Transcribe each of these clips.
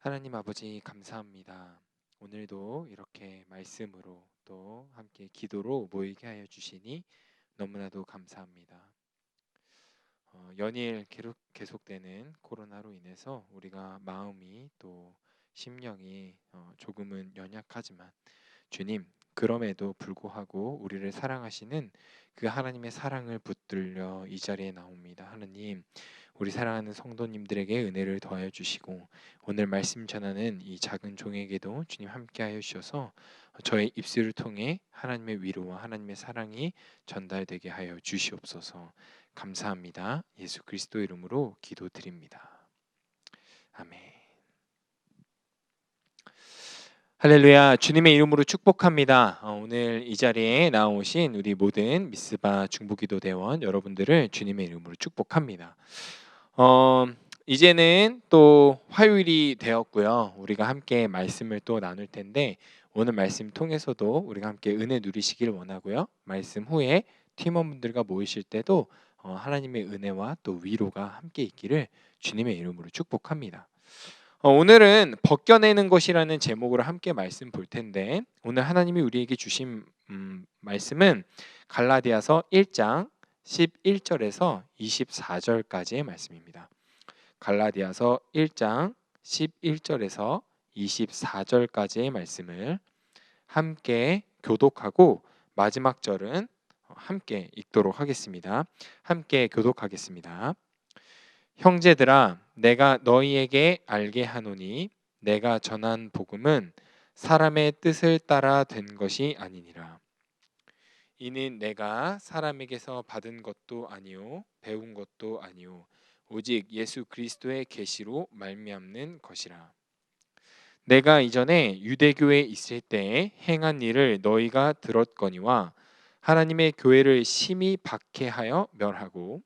하나님 아버지 감사합니다. 오늘도 이렇게 말씀으로 또 함께 기도로 모이게 하여 주시니 너무나도 감사합니다. 연일 계속되는 코로나로 인해서 우리가 마음이 또 심령이 조금은 연약하지만 주님, 그럼에도 불구하고 우리를 사랑하시는 그 하나님의 사랑을 붙들려 이 자리에 나옵니다. 하나님, 우리 사랑하는 성도님들에게 은혜를 더하여 주시고 오늘 말씀 전하는 이 작은 종에게도 주님 함께하여 주셔서 저의 입술을 통해 하나님의 위로와 하나님의 사랑이 전달되게 하여 주시옵소서. 감사합니다. 예수 그리스도 이름으로 기도드립니다. 아멘. 할렐루야. 주님의 이름으로 축복합니다. 오늘 이 자리에 나오신 우리 모든 미스바 중보기도대원 여러분들을 주님의 이름으로 축복합니다. 이제는 또 화요일이 되었고요. 우리가 함께 말씀을 또 나눌 텐데 오늘 말씀 통해서도 우리가 함께 은혜 누리시길 원하고요. 말씀 후에 팀원분들과 모이실 때도 하나님의 은혜와 또 위로가 함께 있기를 주님의 이름으로 축복합니다. 오늘은 벗겨내는 것이라는 제목으로 함께 말씀 볼 텐데 오늘 하나님이 우리에게 주신 말씀은 갈라디아서 1장 11절에서 24절까지의 말씀입니다. 갈라디아서 1장 11절에서 24절까지의 말씀을 함께 교독하고 마지막 절은 함께 읽도록 하겠습니다. 함께 교독하겠습니다. 형제들아, 내가 너희에게 알게 하노니 내가 전한 복음은 사람의 뜻을 따라 된 것이 아니니라. 이는 내가 사람에게서 받은 것도 아니요 배운 것도 아니요 오직 예수 그리스도의 계시로 말미암는 것이라. 내가 이전에 유대교에 있을 때에 행한 일을 너희가 들었거니와 하나님의 교회를 심히 박해하여 멸하고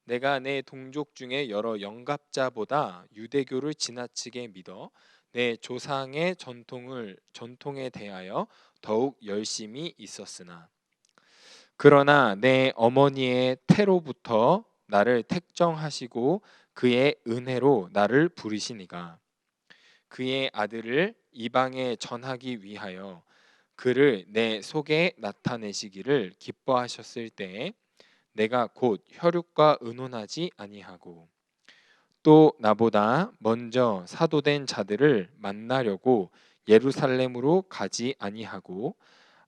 내가 내 동족 중에 여러 영갑자보다 유대교를 지나치게 믿어 내 조상의 전통에 대하여 더욱 열심히 있었으나 그러나 내 어머니의 태로부터 나를 택정하시고 그의 은혜로 나를 부르시니가 그의 아들을 이방에 전하기 위하여 그를 내 속에 나타내시기를 기뻐하셨을 때에 내가 곧 혈육과 의논하지 아니하고 또 나보다 먼저 사도된 자들을 만나려고 예루살렘으로 가지 아니하고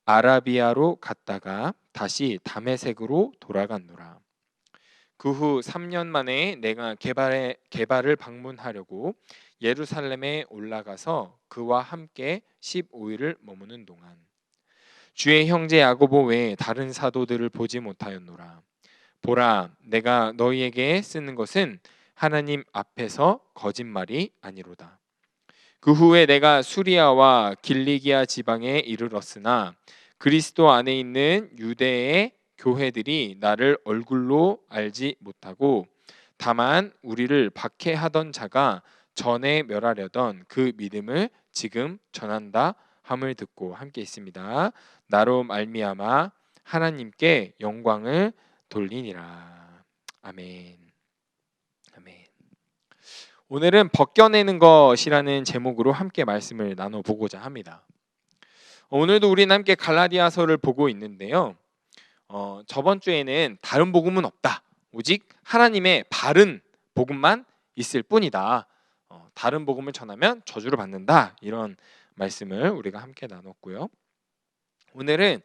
아라비아로 갔다가 다시 다메섹으로 돌아갔노라. 그 후 3년 만에 내가 게바를 방문하려고 예루살렘에 올라가서 그와 함께 15일을 머무는 동안 주의 형제 야고보 외에 다른 사도들을 보지 못하였노라. 보라, 내가 너희에게 쓰는 것은 하나님 앞에서 거짓말이 아니로다. 그 후에 내가 수리아와 길리기아 지방에 이르렀으나 그리스도 안에 있는 유대의 교회들이 나를 얼굴로 알지 못하고 다만 우리를 박해하던 자가 전에 멸하려던 그 믿음을 지금 전한다 함을 듣고 함께 있습니다. 나로 말미암아 하나님께 영광을 돌리니라. 아멘. 아멘. 오늘은 벗겨내는 것이라는 제목으로 함께 말씀을 나눠보고자 합니다. 오늘도 우리는 함께 갈라디아서를 보고 있는데요. 저번 주에는 다른 복음은 없다. 오직 하나님의 바른 복음만 있을 뿐이다. 다른 복음을 전하면 저주를 받는다. 이런 말씀을 우리가 함께 나눴고요. 오늘은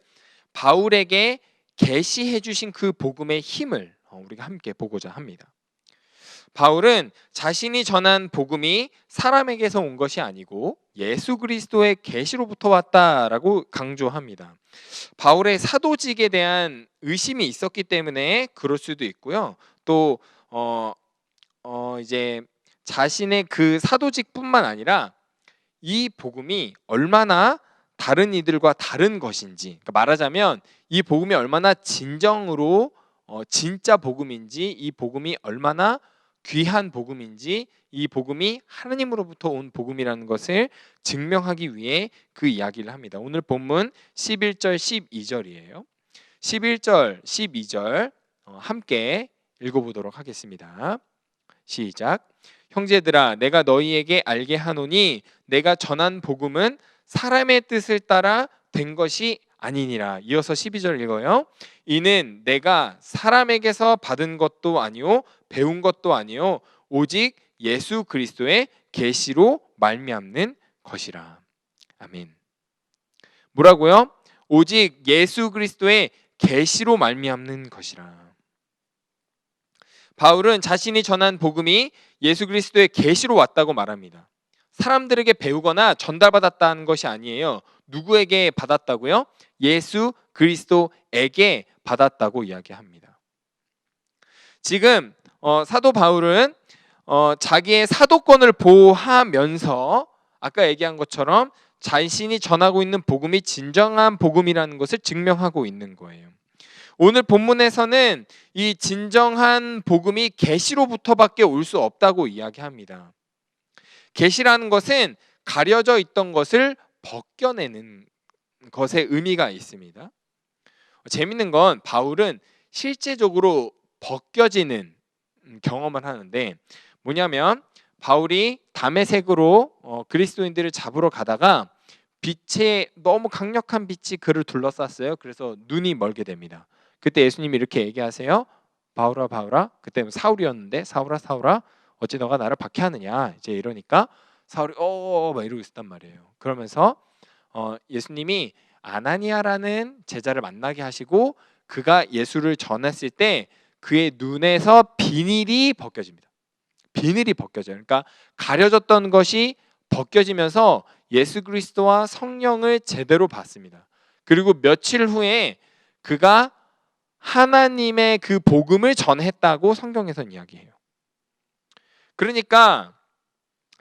바울에게 계시해 주신 그 복음의 힘을 우리가 함께 보고자 합니다. 바울은 자신이 전한 복음이 사람에게서 온 것이 아니고 예수 그리스도의 계시로부터 왔다라고 강조합니다. 바울의 사도직에 대한 의심이 있었기 때문에 그럴 수도 있고요. 또 이제 자신의 그 사도직뿐만 아니라 이 복음이 얼마나 다른 이들과 다른 것인지, 그러니까 말하자면 이 복음이 얼마나 진정으로 진짜 복음인지, 이 복음이 얼마나 귀한 복음인지, 이 복음이 하나님으로부터 온 복음이라는 것을 증명하기 위해 그 이야기를 합니다. 오늘 본문 11절 12절이에요. 11절 12절 함께 읽어보도록 하겠습니다. 시작. 형제들아 내가 너희에게 알게 하노니 내가 전한 복음은 사람의 뜻을 따라 된 것이 아니니라. 이어서 12절 읽어요. 이는 내가 사람에게서 받은 것도 아니요 배운 것도 아니요 오직 예수 그리스도의 계시로 말미암는 것이라. 아멘. 뭐라고요? 오직 예수 그리스도의 계시로 말미암는 것이라. 바울은 자신이 전한 복음이 예수 그리스도의 계시로 왔다고 말합니다. 사람들에게 배우거나 전달받았다는 것이 아니에요. 누구에게 받았다고요? 예수 그리스도에게 받았다고 이야기합니다. 지금 사도 바울은 자기의 사도권을 보호하면서 아까 얘기한 것처럼 자신이 전하고 있는 복음이 진정한 복음이라는 것을 증명하고 있는 거예요. 오늘 본문에서는 이 진정한 복음이 계시로부터밖에 올 수 없다고 이야기합니다. 계시라는 것은 가려져 있던 것을 벗겨내는 것의 의미가 있습니다. 재밌는 건 바울은 실제적으로 벗겨지는 경험을 하는데 뭐냐면 바울이 다메섹으로 그리스도인들을 잡으러 가다가 빛에 너무 강력한 빛이 그를 둘러쌌어요. 그래서 눈이 멀게 됩니다. 그때 예수님이 이렇게 얘기하세요. 바울아 바울아, 그때 사울이었는데 사울아 사울아 어찌 너가 나를 박해하느냐 이제 이러니까 사울이 막 이러고 있었단 말이에요. 그러면서 예수님이 아나니아라는 제자를 만나게 하시고 그가 예수를 전했을 때 그의 눈에서 비닐이 벗겨집니다. 비늘이 벗겨져요. 그러니까 가려졌던 것이 벗겨지면서 예수 그리스도와 성령을 제대로 봤습니다. 그리고 며칠 후에 그가 하나님의 그 복음을 전했다고 성경에서는 이야기해요. 그러니까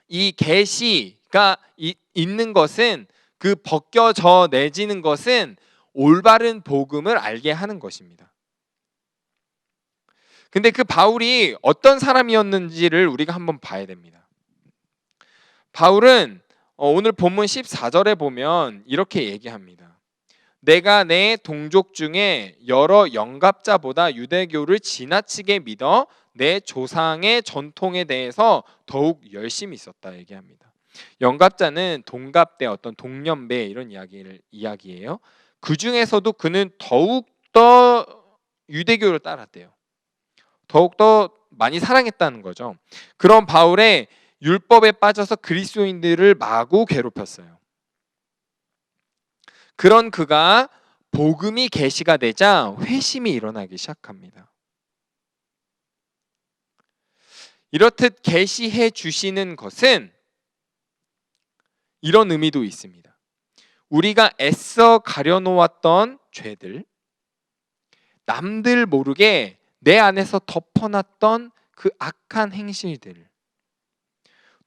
이 계시가 있는 것은 그 벗겨져 내지는 것은 올바른 복음을 알게 하는 것입니다. 근데 그 바울이 어떤 사람이었는지를 우리가 한번 봐야 됩니다. 바울은 오늘 본문 14절에 보면 이렇게 얘기합니다. 내가 내 동족 중에 여러 영갑자보다 유대교를 지나치게 믿어 내 조상의 전통에 대해서 더욱 열심히 있었다 얘기합니다. 영갑자는 동갑대 어떤 동년배 이런 이야기예요. 그 중에서도 그는 더욱 더 유대교를 따랐대요. 더욱 더 많이 사랑했다는 거죠. 그런 바울의 율법에 빠져서 그리스도인들을 마구 괴롭혔어요. 그런 그가 복음이 계시가 되자 회심이 일어나기 시작합니다. 이렇듯 계시해 주시는 것은 이런 의미도 있습니다. 우리가 애써 가려놓았던 죄들, 남들 모르게 내 안에서 덮어놨던 그 악한 행실들,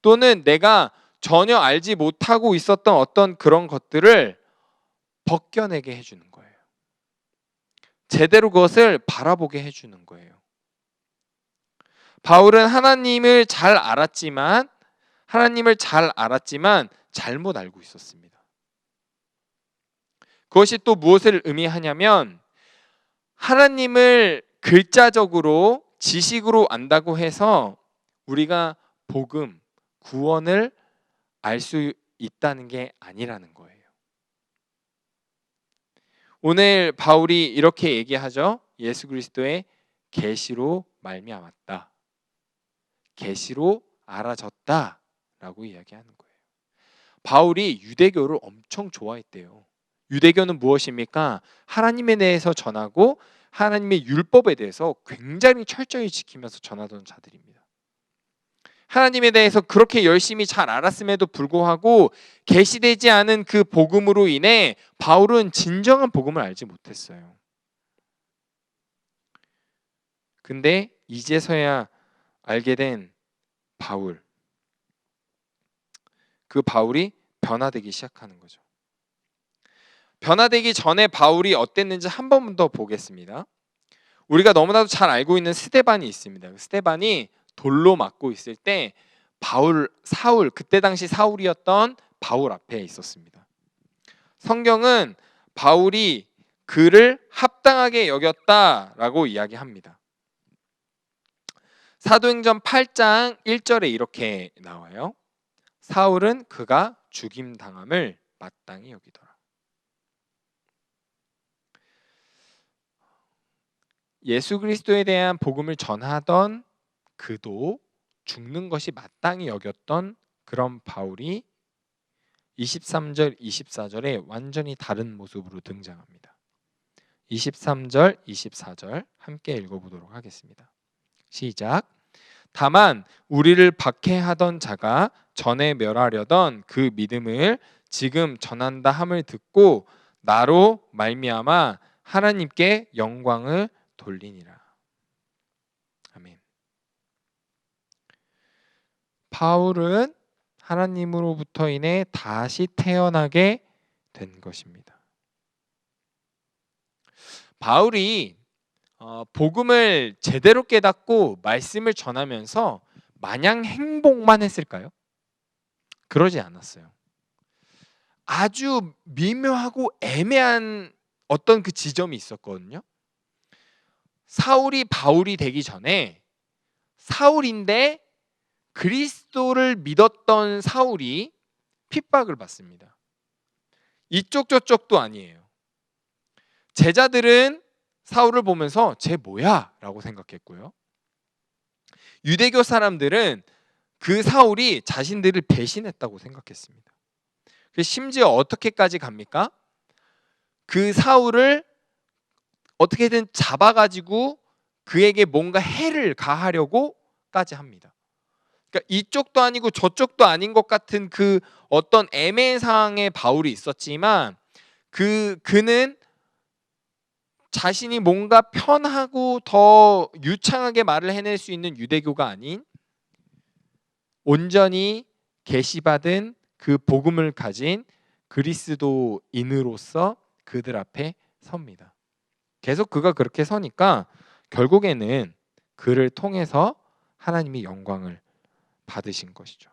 또는 내가 전혀 알지 못하고 있었던 어떤 그런 것들을 벗겨내게 해주는 거예요. 제대로 그것을 바라보게 해주는 거예요. 바울은 하나님을 잘 알았지만 잘못 알고 있었습니다. 그것이 또 무엇을 의미하냐면 하나님을 글자적으로 지식으로 안다고 해서 우리가 복음, 구원을 알 수 있다는 게 아니라는 거예요. 오늘 바울이 이렇게 얘기하죠. 예수 그리스도의 계시로 말미암았다. 계시로 알아졌다라고 이야기하는 거예요. 바울이 유대교를 엄청 좋아했대요. 유대교는 무엇입니까? 하나님에 대해서 전하고 하나님의 율법에 대해서 굉장히 철저히 지키면서 전하던 자들입니다. 하나님에 대해서 그렇게 열심히 잘 알았음에도 불구하고 계시되지 않은 그 복음으로 인해 바울은 진정한 복음을 알지 못했어요. 근데 이제서야 알게 된 바울, 그 바울이 변화되기 시작하는 거죠. 변화되기 전에 바울이 어땠는지 한 번 더 보겠습니다. 우리가 너무나도 잘 알고 있는 스데반이 있습니다. 스데반이 돌로 맞고 있을 때 사울, 그때 당시 사울이었던 바울 앞에 있었습니다. 성경은 바울이 그를 합당하게 여겼다라고 이야기합니다. 사도행전 8장 1절에 이렇게 나와요. 사울은 그가 죽임 당함을 마땅히 여기더라. 예수 그리스도에 대한 복음을 전하던 그도 죽는 것이 마땅히 여겼던 그런 바울이 23절, 24절에 완전히 다른 모습으로 등장합니다. 23절, 24절 함께 읽어보도록 하겠습니다. 시작. 다만 우리를 박해하던 자가 전에 멸하려던 그 믿음을 지금 전한다 함을 듣고 나로 말미암아 하나님께 영광을 돌리니라. 아멘. 바울은 하나님으로부터 인해 다시 태어나게 된 것입니다. 바울이 복음을 제대로 깨닫고 말씀을 전하면서 마냥 행복만 했을까요? 그러지 않았어요. 아주 미묘하고 애매한 어떤 그 지점이 있었거든요. 사울이 바울이 되기 전에 사울인데 그리스도를 믿었던 사울이 핍박을 받습니다. 이쪽 저쪽도 아니에요. 제자들은 사울을 보면서 쟤 뭐야? 라고 생각했고요. 유대교 사람들은 그 사울이 자신들을 배신했다고 생각했습니다. 심지어 어떻게까지 갑니까? 그 사울을 어떻게든 잡아가지고 그에게 뭔가 해를 가하려고까지 합니다. 그러니까 이쪽도 아니고 저쪽도 아닌 것 같은 그 어떤 애매상의 바울이 있었지만 그는 자신이 뭔가 편하고 더 유창하게 말을 해낼 수 있는 유대교가 아닌 온전히 계시받은 그 복음을 가진 그리스도인으로서 그들 앞에 섭니다. 계속 그가 그렇게 서니까 결국에는 그를 통해서 하나님이 영광을 받으신 것이죠.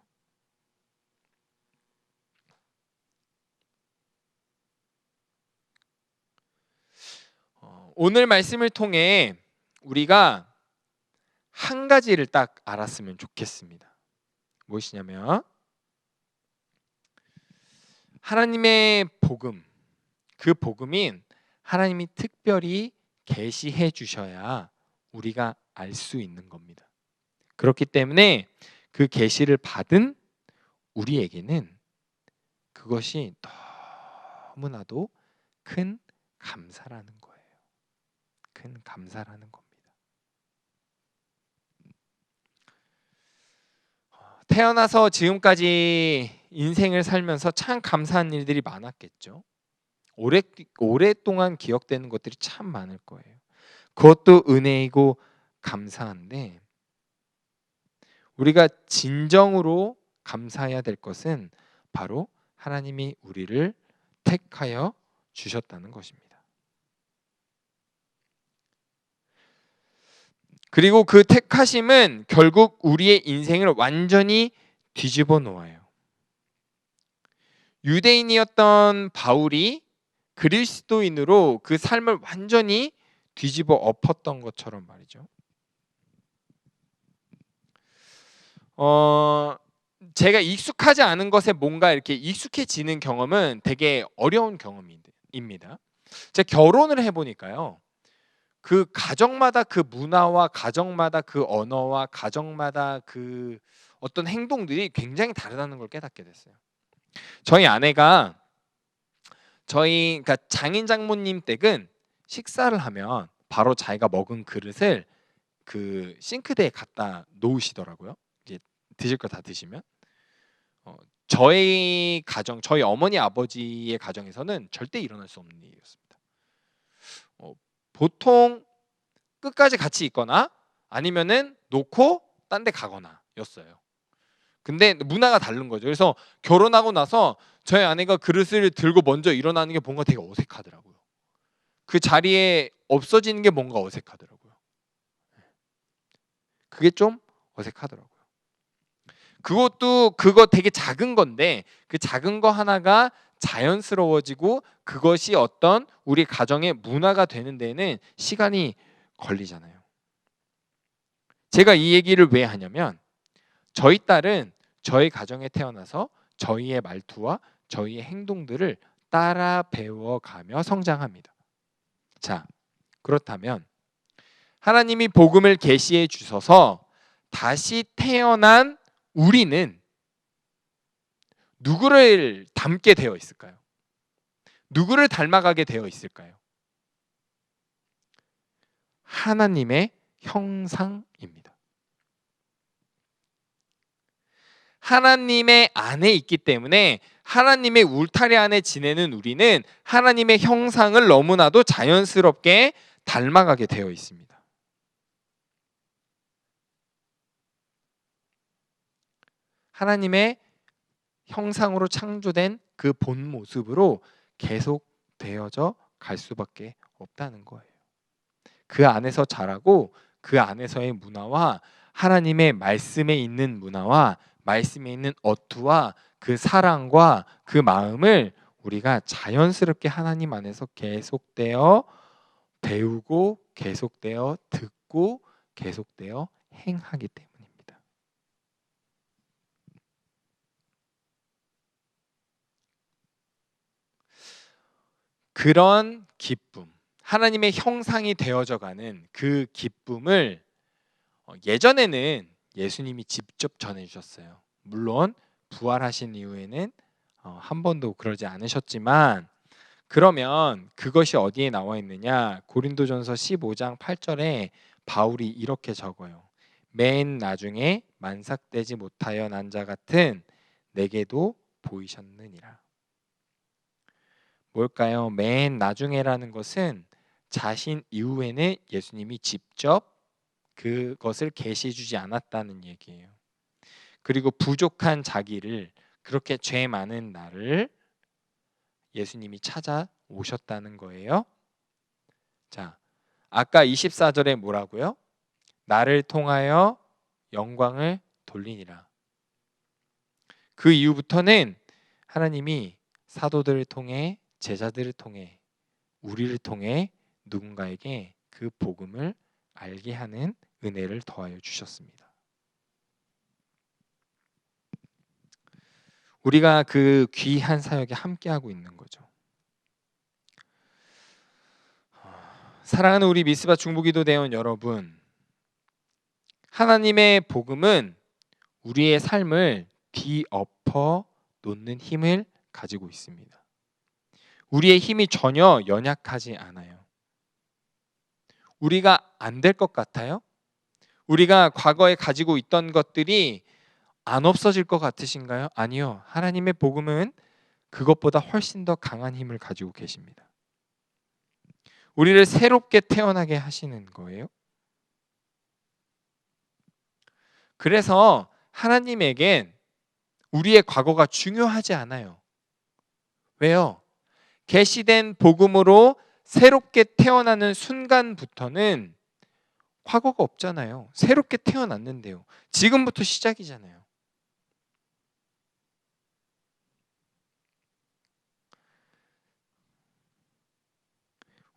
오늘 말씀을 통해 우리가 한 가지를 딱 알았으면 좋겠습니다. 무엇이냐면 하나님의 복음, 그 복음인 하나님이 특별히 계시해 주셔야 우리가 알 수 있는 겁니다. 그렇기 때문에 그 계시를 받은 우리에게는 그것이 너무나도 큰 감사라는 거예요. 큰 감사라는 겁니다. 태어나서 지금까지 인생을 살면서 참 감사한 일들이 많았겠죠. 오랫동안 기억되는 것들이 참 많을 거예요. 그것도 은혜이고 감사한데 우리가 진정으로 감사해야 될 것은 바로 하나님이 우리를 택하여 주셨다는 것입니다. 그리고 그 택하심은 결국 우리의 인생을 완전히 뒤집어 놓아요. 유대인이었던 바울이 그리스도인으로 그 삶을 완전히 뒤집어 엎었던 것처럼 말이죠. 제가 익숙하지 않은 것에 뭔가 이렇게 익숙해지는 경험은 되게 어려운 경험입니다. 제가 결혼을 해보니까요. 그 가정마다 그 문화와 가정마다 그 언어와 가정마다 그 어떤 행동들이 굉장히 다르다는 걸 깨닫게 됐어요. 저희 아내가 그러니까 장인 장모님 댁은 식사를 하면 바로 자기가 먹은 그릇을 그 싱크대에 갖다 놓으시더라고요. 이제 드실 거 다 드시면. 저희 가정, 저희 어머니 아버지의 가정에서는 절대 일어날 수 없는 일이었습니다. 보통 끝까지 같이 있거나 아니면은 놓고 딴 데 가거나 였어요. 근데 문화가 다른 거죠. 그래서 결혼하고 나서 저희 아내가 그릇을 들고 먼저 일어나는 게 뭔가 되게 어색하더라고요. 그 자리에 없어지는 게 뭔가 어색하더라고요. 그게 좀 어색하더라고요. 그거 되게 작은 건데 그 작은 거 하나가 자연스러워지고 그것이 어떤 우리 가정의 문화가 되는 데는 시간이 걸리잖아요. 제가 이 얘기를 왜 하냐면 저희 딸은 저희 가정에 태어나서 저희의 말투와 저희의 행동들을 따라 배워가며 성장합니다. 자, 그렇다면 하나님이 복음을 계시해 주셔서 다시 태어난 우리는 누구를 닮게 되어 있을까요? 누구를 닮아가게 되어 있을까요? 하나님의 형상입니다. 하나님의 안에 있기 때문에 하나님의 울타리 안에 지내는 우리는 하나님의 형상을 너무나도 자연스럽게 닮아가게 되어 있습니다. 하나님의 형상으로 창조된 그 본 모습으로 계속 되어져 갈 수밖에 없다는 거예요. 그 안에서 자라고 그 안에서의 문화와 하나님의 말씀에 있는 문화와 말씀에 있는 어투와 그 사랑과 그 마음을 우리가 자연스럽게 하나님 안에서 계속되어 배우고 계속되어 듣고 계속되어 행하기 때문입니다. 그런 기쁨, 하나님의 형상이 되어져가는 그 기쁨을 예전에는 예수님이 직접 전해주셨어요. 물론 부활하신 이후에는 한 번도 그러지 않으셨지만, 그러면 그것이 어디에 나와 있느냐? 고린도전서 15장 8절에 바울이 이렇게 적어요. 맨 나중에 만삭되지 못하여 난 자 같은 내게도 보이셨느니라. 뭘까요? 맨 나중에라는 것은 자신 이후에는 예수님이 직접 그것을 계시해 주지 않았다는 얘기예요. 그리고 부족한 그렇게 죄 많은 나를 예수님이 찾아오셨다는 거예요. 자, 아까 24절에 뭐라고요? 나를 통하여 영광을 돌리니라. 그 이후부터는 하나님이 사도들을 통해, 제자들을 통해, 우리를 통해 누군가에게 그 복음을 알게 하는 은혜를 더하여 주셨습니다. 우리가 그 귀한 사역에 함께하고 있는 거죠. 사랑하는 우리 미스바 중보기도 대원 여러분, 하나님의 복음은 우리의 삶을 뒤엎어 놓는 힘을 가지고 있습니다. 우리의 힘이 전혀 연약하지 않아요. 우리가 안 될 것 같아요? 우리가 과거에 가지고 있던 것들이 안 없어질 것 같으신가요? 아니요. 하나님의 복음은 그것보다 훨씬 더 강한 힘을 가지고 계십니다. 우리를 새롭게 태어나게 하시는 거예요. 그래서 하나님에겐 우리의 과거가 중요하지 않아요. 왜요? 계시된 복음으로 새롭게 태어나는 순간부터는 과거가 없잖아요. 새롭게 태어났는데요. 지금부터 시작이잖아요.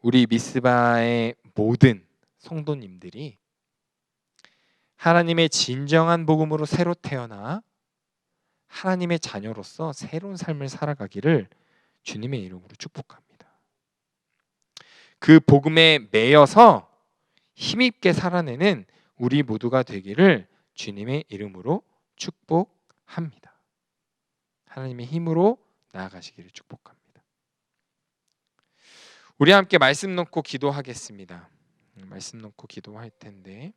우리 미스바의 모든 성도님들이 하나님의 진정한 복음으로 새로 태어나 하나님의 자녀로서 새로운 삶을 살아가기를 주님의 이름으로 축복합니다. 그 복음에 매여서 힘있게 살아내는 우리 모두가 되기를 주님의 이름으로 축복합니다. 하나님의 힘으로 나아가시기를 축복합니다. 우리 함께 말씀 놓고 기도하겠습니다. 말씀 놓고 기도할 텐데,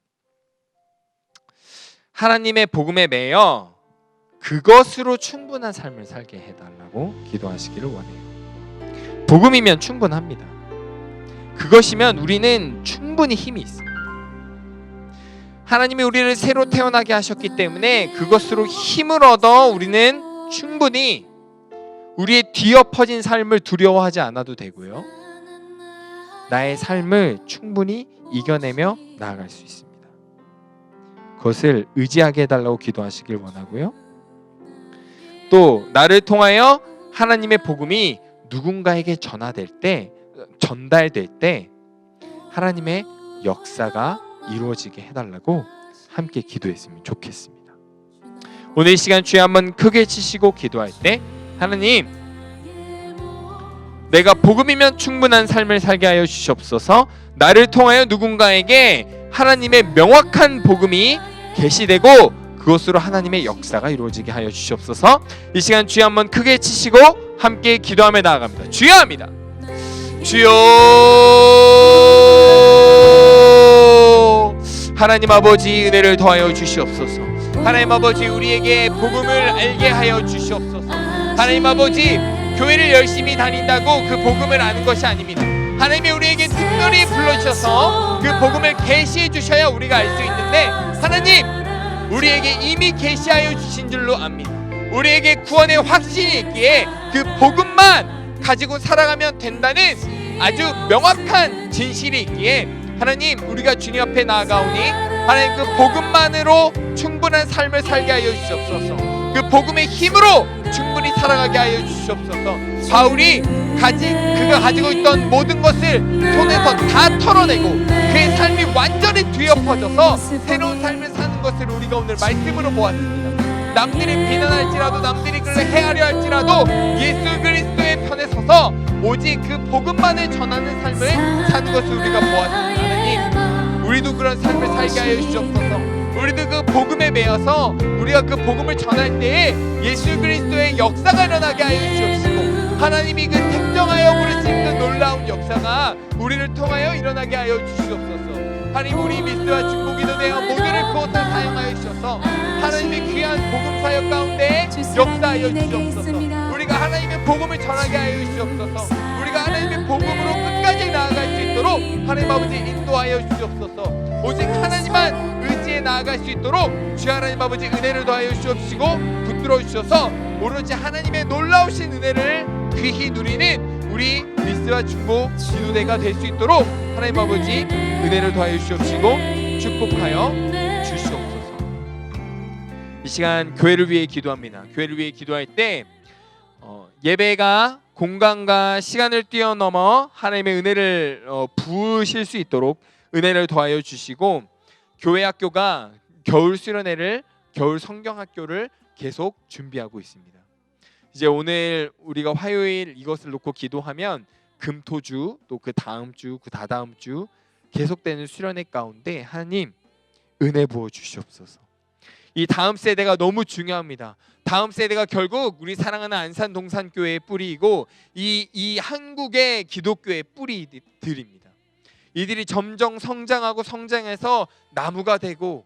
하나님의 복음에 매여 그것으로 충분한 삶을 살게 해달라고 기도하시기를 원해요. 복음이면 충분합니다. 그것이면 우리는 충분히 힘이 있습니다. 하나님이 우리를 새로 태어나게 하셨기 때문에 그것으로 힘을 얻어 우리는 충분히 우리의 뒤엎어진 삶을 두려워하지 않아도 되고요. 나의 삶을 충분히 이겨내며 나아갈 수 있습니다. 그것을 의지하게 해달라고 기도하시길 원하고요. 또 나를 통하여 하나님의 복음이 누군가에게 전달될 때 하나님의 역사가 이루어지게 해달라고 함께 기도했으면 좋겠습니다. 오늘 이 시간 주여 한번 크게 치시고 기도할 때, 하나님, 내가 복음이면 충분한 삶을 살게 하여 주시옵소서. 나를 통하여 누군가에게 하나님의 명확한 복음이 계시되고 그것으로 하나님의 역사가 이루어지게 하여 주시옵소서. 이 시간 주여 한번 크게 치시고 함께 기도하며 나아갑니다. 주여 합니다. 주여, 하나님 아버지 은혜를 더하여 주시옵소서. 하나님 아버지 우리에게 복음을 알게 하여 주시옵소서. 하나님 아버지 교회를 열심히 다닌다고 그 복음을 아는 것이 아닙니다. 하나님이 우리에게 특별히 불러주셔서 그 복음을 계시해 주셔야 우리가 알 수 있는데, 하나님 우리에게 이미 계시하여 주신 줄로 압니다. 우리에게 구원의 확신이 있기에 그 복음만 가지고 살아가면 된다는 아주 명확한 진실이 있기에, 하나님 우리가 주님 앞에 나아가오니 하나님 그 복음만으로 충분한 삶을 살게 하여 주시옵소서. 그 복음의 힘으로 충분히 살아가게 하여 주시옵소서. 바울이 그가 가지고 있던 모든 것을 손에서 다 털어내고 그의 삶이 완전히 뒤엎어져서 새로운 삶을 사는 것을 우리가 오늘 말씀으로 보았습니다. 남들이 비난할지라도, 남들이 그를 헤아려 할지라도 예수 그리스도의 편에 서서 오직 그 복음만을 전하는 삶을 사는 것을 우리가 보았습니다. 하나님 우리도 그런 삶을 살게 하여 주시옵소서. 우리도 그 복음에 매여서 우리가 그 복음을 전할 때에 예수 그리스도의 역사가 일어나게 하여 주시옵시고, 하나님이 그 택정하여 부르신 그 놀라운 역사가 우리를 통하여 일어나게 하여 주시옵소서. 하나님 우리 미스와 중보기도 되어 모두를 그곳에 사용하여 주셔서 하나님의 귀한 복음 사역 가운데 역사하여 주시옵소서. 우리가 하나님의 복음을 전하게 하여 주시옵소서. 우리가 하나님의 복음으로 끝까지 나아갈 수 있도록 하나님 아버지 인도하여 주시옵소서. 오직 하나님만 의지해 나아갈 수 있도록 주 하나님 아버지 은혜를 더하여 주시옵시고 붙들어 주셔서 오로지 하나님의 놀라우신 은혜를 귀히 누리는 우리 미스와 중보 지도대가 될 수 있도록 하나님 아버지 은혜를 더하여 주시옵시고 축복하여 주시옵소서. 이 시간 교회를 위해 기도합니다. 교회를 위해 기도할 때 예배가 공간과 시간을 뛰어넘어 하나님의 은혜를 부으실 수 있도록 은혜를 더하여 주시고, 교회 학교가 겨울 수련회를, 겨울 성경학교를 계속 준비하고 있습니다. 이제 오늘 우리가 화요일 이것을 놓고 기도하면 금토주, 또 그 다음 주, 그 다다음 주 계속되는 수련회 가운데 하나님 은혜 부어 주시옵소서. 이 다음 세대가 너무 중요합니다. 다음 세대가 결국 우리 사랑하는 안산 동산교회의 뿌리이고 이 한국의 기독교의 뿌리들입니다. 이들이 점점 성장하고 성장해서 나무가 되고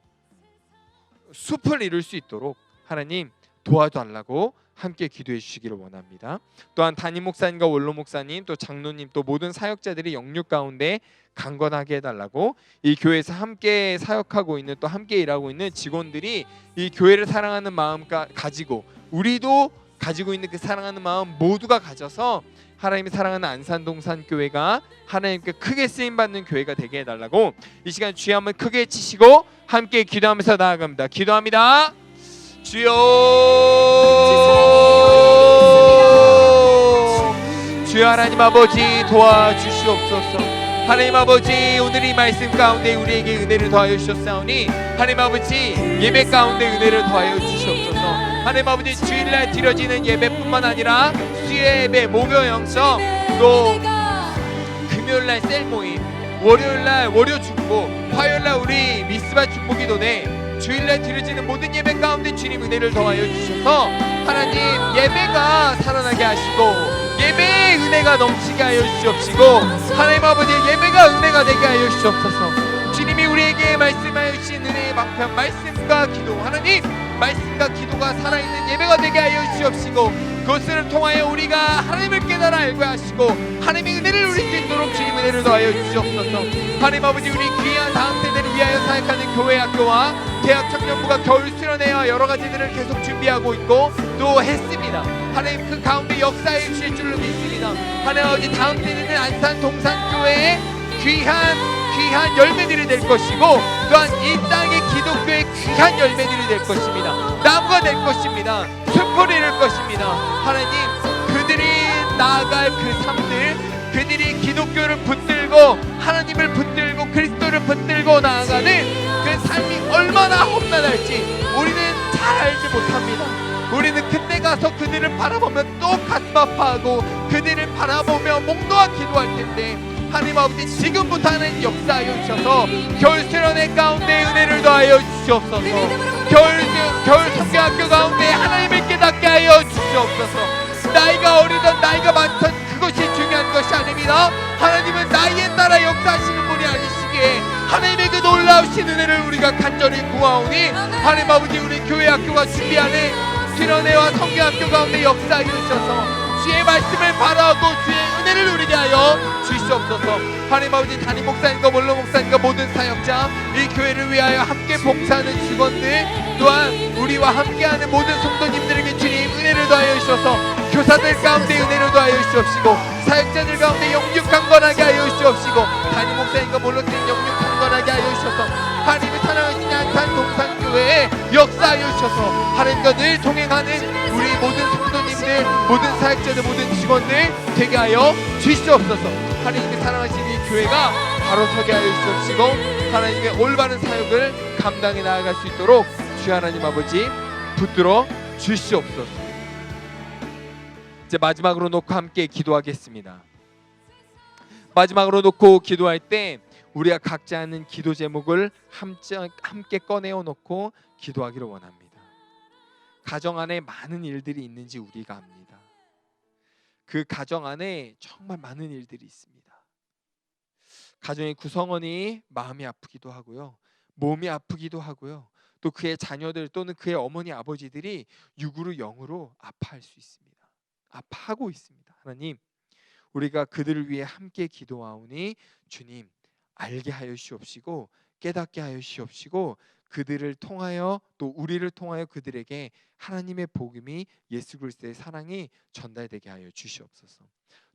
숲을 이룰 수 있도록 하나님 도와달라고 함께 기도해 주시기를 원합니다. 또한 담임 목사님과 원로 목사님, 또 장로님, 또 모든 사역자들이 영육 가운데 강건하게 해달라고, 이 교회에서 함께 사역하고 있는, 또 함께 일하고 있는 직원들이 이 교회를 사랑하는 마음 가지고, 우리도 가지고 있는 그 사랑하는 마음 모두가 가져서 하나님이 사랑하는 안산동산교회가 하나님께 크게 쓰임받는 교회가 되게 해달라고 이 시간 주여 한번 크게 치시고 함께 기도하면서 나아갑니다. 기도합니다. 주여, 주여 하나님 아버지 도와주시옵소서. 하나님 아버지 오늘 이 말씀 가운데 우리에게 은혜를 더하여 주셨사오니 하나님 아버지 예배 가운데 은혜를 더하여 주시옵소서. 하나님 아버지 주일날 드려지는 예배뿐만 아니라 수요 예배, 목요 영성, 또 금요일날 셀 모임, 월요일날 월요 중보, 화요일날 우리 미스바 중보기도네, 주일날 드려지는 모든 예배 가운데 주님 은혜를 더하여 주셔서 하나님 예배가 살아나게 하시고 예배의 은혜가 넘치게 하여 주시옵시고, 하나님 아버지 예배가 은혜가 되게 하여 주시옵소서. 주님이 우리에게 말씀하여 주신 은혜의 방편 말씀과 기도, 하나님 말씀과 기도가 살아있는 예배가 되게 하여 주시옵시고, 그것을 통하여 우리가 하나님을 깨달아 알고 하시고 하나님의 은혜를 누릴 수 있도록 주님 은혜를 더하여 주시옵소서. 하나님 아버지 우리 귀한 다음 세대를 위하여 사역하는 교회 학교와 대학 청년부가 겨울 수련회와 여러 가지들을 계속 준비하고 있고 또 했습니다. 하나님 그 가운데 역사해 주실 줄로 믿습니다. 하나님 아버지 다음 세대는 안산 동산교회의 귀한 열매들이 될 것이고, 또한 이 땅의 기독교의 귀한 열매들이 될 것입니다. 나무가 될 것입니다. 숲을 이룰 것입니다. 하나님 그들이 나아갈 그 삶들, 그들이 기독교를 붙들고 하나님을 붙들고 그리스도를 붙들고 나아가는 그 삶이 얼마나 얼마나 험난할지 우리는 잘 알지 못합니다. 우리는 그때 가서 그들을 바라보면 또 가슴 아파하고 그들을 바라보며 목 놓아 기도할 텐데, 하나님 아버지 지금부터 하나님 역사하여 주셔서 겨울 수련회 가운데 은혜를 더하여 주시옵소서. 겨울 성경학교 가운데 하나님을 깨닫게 하여 주시옵소서. 나이가 어리던 나이가 많던 그것이 중요한 것이 아닙니다. 하나님은 나이에 따라 역사하시는 분이 아니시기에 하나님의 그 놀라우신 은혜를 우리가 간절히 구하오니, 하나님 아버지 우리 교회 학교가 준비하는 수련회와 성경학교 가운데 역사하여 주셔서 주의 말씀을 바라고 주의 은혜를 누리게 하여 주시옵소서. 하나님 아버지 담임 목사님과 원로 목사님과 모든 사역자, 이 교회를 위하여 함께 봉사하는 직원들, 또한 우리와 함께하는 모든 성도님들에게 주님 은혜를 더하여 주셔서 교사들 가운데 은혜를 더하여 주시옵시고, 사역자들 가운데 영육 강건하게 하여 주시옵시고, 담임 목사님과 원로 목사님 영육 강건하게 하여 주셔서 하나님의 사랑하시는 안산 동산교회에 역사하여 주셔서 하나님과 늘 동행하는 우리 모든 성도님들, 모든 사역자들, 모든 직원들 되게 하여 주시옵소서. 하나님의 사랑하시는 이 교회가 바로 서게 하여 주시옵시고, 하나님의 올바른 사역을 감당해 나아갈 수 있도록 주 하나님 아버지 붙들어 주시옵소서. 이제 마지막으로 놓고 함께 기도하겠습니다. 마지막으로 놓고 기도할 때 우리가 각자 하는 기도 제목을 함께 꺼내어 놓고 기도하기를 원합니다. 가정 안에 많은 일들이 있는지 우리가 압니다. 그 가정 안에 정말 많은 일들이 있습니다. 가정의 구성원이 마음이 아프기도 하고요, 몸이 아프기도 하고요, 또 그의 자녀들 또는 그의 어머니 아버지들이 육으로 영으로 아파할 수 있습니다. 아파하고 있습니다. 하나님, 우리가 그들을 위해 함께 기도하오니 주님 알게 하여 주시옵시고 깨닫게 하여 주시옵시고, 그들을 통하여 또 우리를 통하여 그들에게 하나님의 복음이, 예수 그리스도의 사랑이 전달되게 하여 주시옵소서.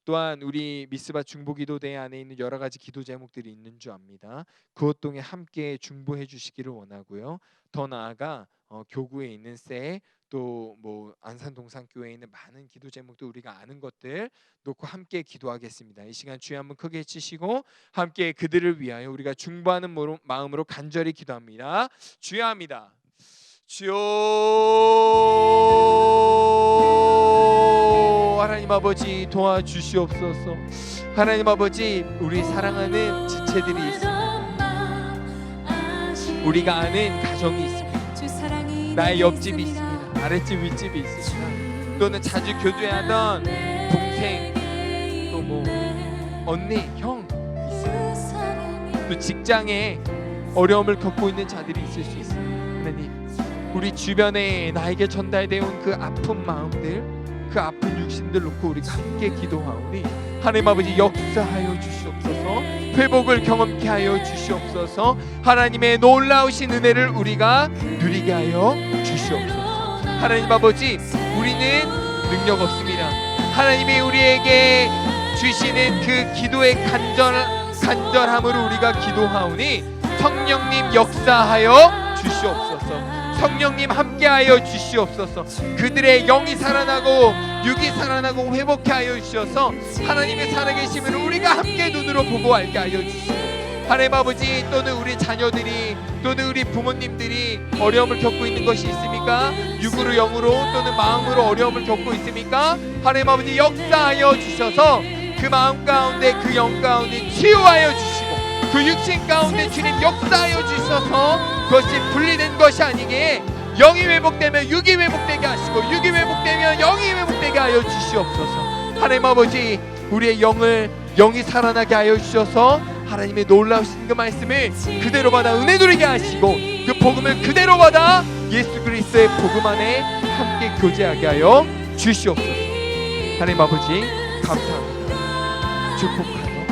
또한 우리 미스바 중보기도대 안에 있는 여러 가지 기도 제목들이 있는 줄 압니다. 그것 동에 함께 중보해 주시기를 원하고요. 더 나아가 교구에 있는 새, 또 뭐 안산동산교회에 있는 많은 기도 제목도 우리가 아는 것들 놓고 함께 기도하겠습니다. 이 시간 주여 한번 크게 치시고 함께 그들을 위하여 우리가 중보하는 마음으로 간절히 기도합니다. 주여 합니다. 주여, 하나님 아버지 도와주시옵소서. 하나님 아버지, 우리 사랑하는 지체들이 있습니다. 우리가 아는 가정이 있습니다. 나의 옆집이 있습니다. 아랫집 윗집이 있습니다. 또는 자주 교제하던 동생, 또 뭐 언니, 형 있습니다. 또 직장에 어려움을 겪고 있는 자들이 있을 수 있습니다. 하나님, 우리 주변에 나에게 전달되어 온 그 아픈 마음들, 그 아픈 육신들 놓고 우리가 함께 기도하오니 하나님 아버지 역사하여 주시옵소서. 회복을 경험케 하여 주시옵소서. 하나님의 놀라우신 은혜를 우리가 누리게 하여 주시옵소서. 하나님 아버지, 우리는 능력 없습니다. 하나님이 우리에게 주시는 그 기도의 간절함으로 우리가 기도하오니 성령님 역사하여 주시옵소서. 성령님 함께하여 주시옵소서. 그들의 영이 살아나고 육이 살아나고 회복케 하여 주셔서 하나님의 살아계심을 우리가 함께 눈으로 보고 알게 하여 주시옵소서. 하나님 아버지, 또는 우리 자녀들이 또는 우리 부모님들이 어려움을 겪고 있는 것이 있습니까? 육으로 영으로 또는 마음으로 어려움을 겪고 있습니까? 하나님 아버지 역사하여 주셔서 그 마음 가운데 그 영 가운데 치유하여 주시고 그 육신 가운데 주님 역사하여 주셔서 그것이 분리된 것이 아니게 영이 회복되면 육이 회복되게 하시고 육이 회복되면 영이 회복되게 하여 주시옵소서. 하나님 아버지, 우리의 영이 살아나게 하여 주셔서 하나님의 놀라우신 그 말씀을 그대로 받아 은혜 누리게 하시고 그 복음을 그대로 받아 예수 그리스도의 복음 안에 함께 교제하게 하여 주시옵소서. 하나님 아버지 감사합니다. 축복하여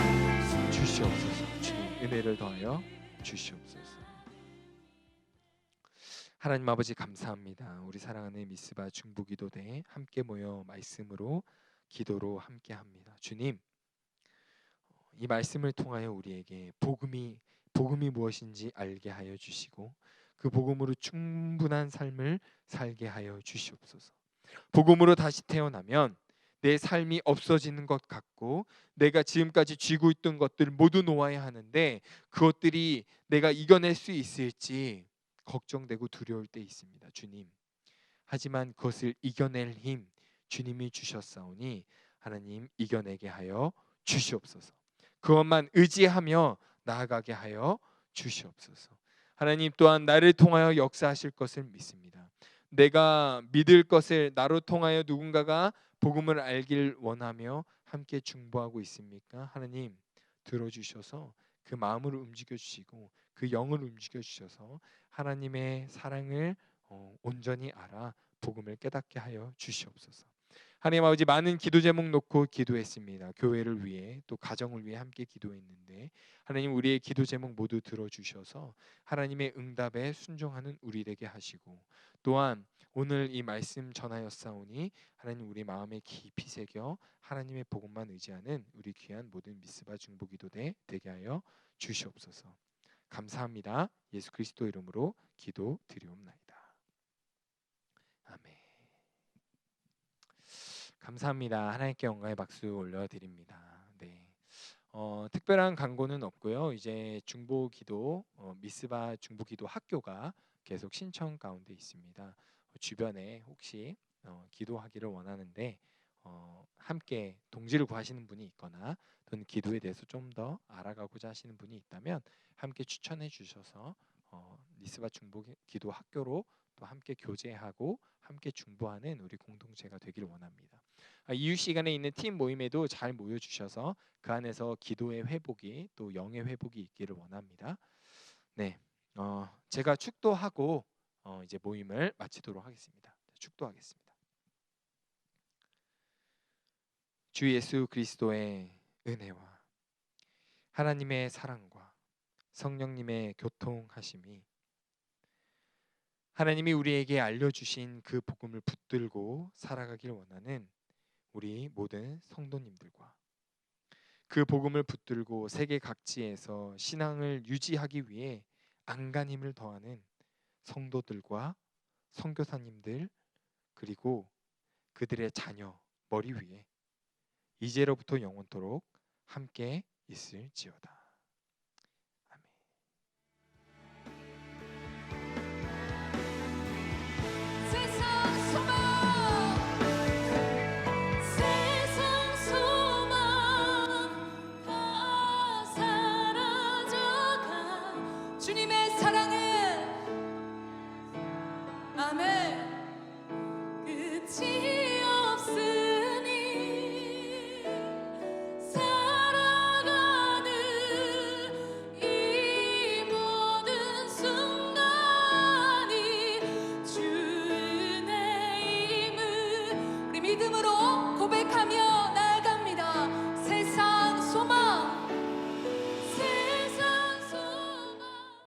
주시옵소서. 주님 은혜를 더하여 주시옵소서. 하나님 아버지 감사합니다. 우리 사랑하는 미스바 중보기도대 함께 모여 말씀으로 기도로 함께합니다. 주님, 이 말씀을 통하여 우리에게 복음이 무엇인지 알게 하여 주시고 그 복음으로 충분한 삶을 살게 하여 주시옵소서. 복음으로 다시 태어나면 내 삶이 없어지는 것 같고 내가 지금까지 쥐고 있던 것들 모두 놓아야 하는데 그것들이 내가 이겨낼 수 있을지 걱정되고 두려울 때 있습니다. 주님, 하지만 그것을 이겨낼 힘 주님이 주셨사오니 하나님 이겨내게 하여 주시옵소서. 그것만 의지하며 나아가게 하여 주시옵소서. 하나님 또한 나를 통하여 역사하실 것을 믿습니다. 내가 믿을 것을 나로 통하여 누군가가 복음을 알길 원하며 함께 중보하고 있습니까? 하나님 들어주셔서 그 마음을 움직여 주시고 그 영을 움직여 주셔서 하나님의 사랑을 온전히 알아 복음을 깨닫게 하여 주시옵소서. 하나님 아버지, 많은 기도 제목 놓고 기도했습니다. 교회를 위해 또 가정을 위해 함께 기도했는데 하나님 우리의 기도 제목 모두 들어주셔서 하나님의 응답에 순종하는 우리 되게 하시고, 또한 오늘 이 말씀 전하였사오니 하나님 우리 마음에 깊이 새겨 하나님의 복음만 의지하는 우리 귀한 모든 미스바 중보기도대 되게 하여 주시옵소서. 감사합니다. 예수 그리스도 이름으로 기도 드리옵나이다. 아멘. 감사합니다. 하나님께 영광의 박수 올려드립니다. 네, 특별한 광고는 없고요. 이제 중보기도 미스바 중보기도 학교가 계속 신청 가운데 있습니다. 주변에 혹시 기도하기를 원하는데 함께 동지를 구하시는 분이 있거나 또는 기도에 대해서 좀 더 알아가고자 하시는 분이 있다면 함께 추천해 주셔서 미스바 중보기도 학교로 또 함께 교제하고 함께 중보하는 우리 공동체가 되길 원합니다. 이유 시간에 있는 팀 모임에도 잘 모여 주셔서 그 안에서 기도의 회복이 또 영의 회복이 있기를 원합니다. 네, 제가 축도하고 이제 모임을 마치도록 하겠습니다. 축도하겠습니다. 주 예수 그리스도의 은혜와 하나님의 사랑과 성령님의 교통하심이 하나님이 우리에게 알려주신 그 복음을 붙들고 살아가길 원하는 우리 모든 성도님들과 그 복음을 붙들고 세계 각지에서 신앙을 유지하기 위해 안간힘을 더하는 성도들과 선교사님들 그리고 그들의 자녀 머리 위에 이제로부터 영원토록 함께 있을지어다.